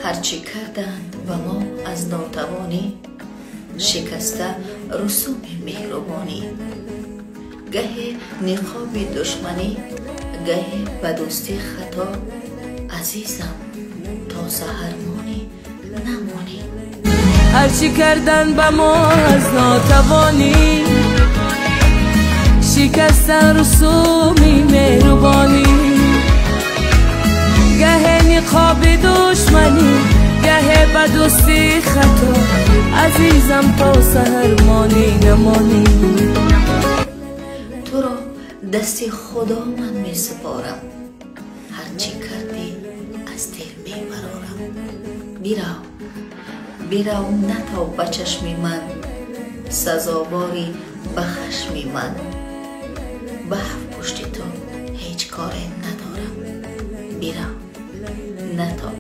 هرچی کردند و ما از ناتوانی، شکسته رسوم مهربانی. گه نقاب دشمنی، گه بدوستی خطا، عزیزم تا سحرمانی نمانی. هرچی کردن به ما از ناتوانی، شکستن رسومی مهربانی. گه نقاب دشمنی، گه بدوستی خطا، عزیزم تا سحرمانی نمانی. تو را دست خدا من می سپارم، هرچی کردی از دل می برارم. بیرو نتاب به چشمی من، سزاواری به خشمی من. به پشت تو هیچ کاری ندارم، بیرو نتاب.